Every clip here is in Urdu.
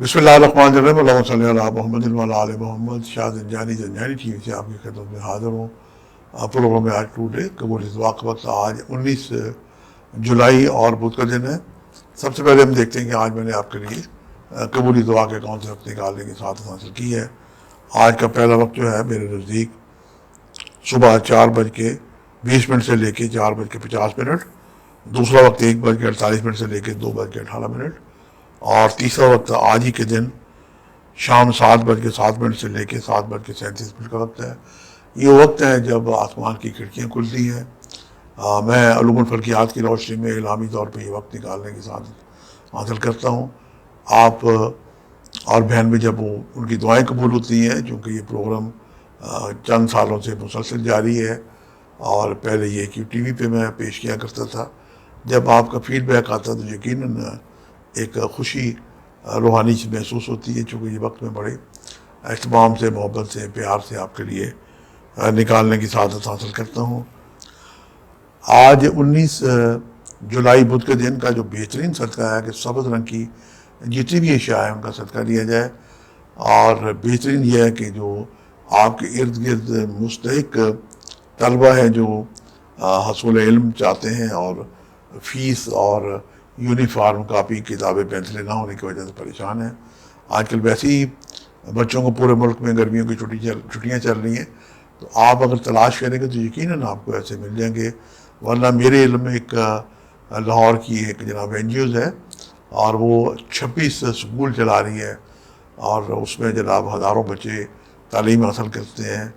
بسم اللہ الرحمن الرحیم، اللہم صلی علی محمد و علی آل محمد۔ شاہ زنجانی ٹی وی سے آپ کی خدمت میں حاضر ہوں۔ پروگرام میں آج ٹوڈے قبول دعا کا وقت آج 19 جولائی اور بدھ کا دن ہے۔ سب سے پہلے ہم دیکھتے ہیں کہ آج میں نے آپ کے لیے قبولی دعا کے کون سے وقت نکالنے کی سعادت حاصل کی ہے۔ آج کا پہلا وقت جو ہے میرے نزدیک صبح 4:20 سے لے کے 4:50، دوسرا وقت 1:48 سے لے کے 2:18، اور تیسرا وقت آج ہی کے دن شام 7:07 سے لے کے 7:37 کا وقت ہے۔ یہ وقت ہے جب آسمان کی کھڑکیاں کھلتی ہیں۔ میں علوم الفلکیات کی روشنی میں الہامی طور پہ یہ وقت نکالنے کی سعادت حاصل کرتا ہوں۔ آپ اور بہن میں جب ان کی دعائیں قبول ہوتی ہیں، چونکہ یہ پروگرام چند سالوں سے مسلسل جاری ہے، اور پہلے یہ کہ ٹی وی پہ میں پیش کیا کرتا تھا، جب آپ کا فیڈ بیک آتا تو یقیناً ایک خوشی روحانی سے محسوس ہوتی ہے، چونکہ یہ وقت میں بڑے اہتمام سے، محبت سے، پیار سے آپ کے لیے نکالنے کی سعادت حاصل کرتا ہوں۔ آج 19 جولائی بدھ کے دن کا جو بہترین صدقہ ہے کہ سبز رنگ کی جتنی بھی اشیاء ہیں ان کا صدقہ لیا جائے، اور بہترین یہ ہے کہ جو آپ کے ارد گرد مستحق طلبہ ہیں جو حصول علم چاہتے ہیں اور فیس اور یونیفارم، کاپی، کتابیں، پینسلیں نہ ہونے کی وجہ سے پریشان ہیں۔ آج کل ویسے ہی بچوں کو پورے ملک میں گرمیوں کی چھٹیاں چل رہی ہیں، تو آپ اگر تلاش کریں گے تو یقیناً آپ کو ایسے مل جائیں گے۔ ورنہ میرے علم میں ایک لاہور کی ایک جناب NGOs ہے، اور وہ 26 سکول چلا رہی ہے، اور اس میں جناب ہزاروں بچے تعلیم حاصل کرتے ہیں۔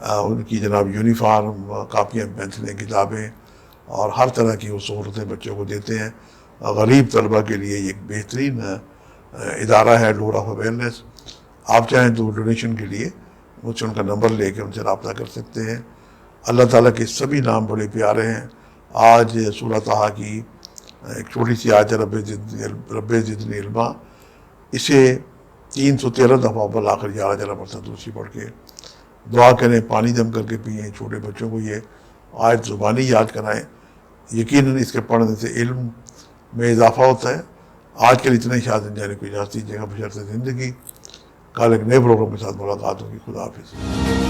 ان کی جناب یونیفارم، کاپیاں، پینسلیں، کتابیں اور ہر طرح کی وہ سہولتیں بچوں کو دیتے ہیں۔ غریب طلبہ کے لیے یہ ایک بہترین ادارہ ہے، ڈور آف اویئرنیس۔ آپ چاہیں تو ڈونیشن کے لیے مجھ سے ان کا نمبر لے کے ان سے رابطہ کر سکتے ہیں۔ اللہ تعالیٰ کے سبھی نام بڑے پیارے ہیں۔ آج سورہ طٰہٰ کی ایک چھوٹی سی آیت ہے، رب زدنی علما، اسے 313 دفعہ بالآخر 11 مرتبہ درسی پڑھ کے دعا کریں، پانی دم کر کے پئیں، چھوٹے بچوں کو یہ آیت زبانی یاد کرائیں۔ یقیناً اس کے پڑھنے سے علم میں اضافہ ہوتا ہے۔ آج کے لیے اتنا ہی، شاہ زنجانی کو اجازت دیجیے گا بشرط زندگی۔ کل ایک نئے پروگرام کے ساتھ ملاقات ہوگی۔ خدا حافظ۔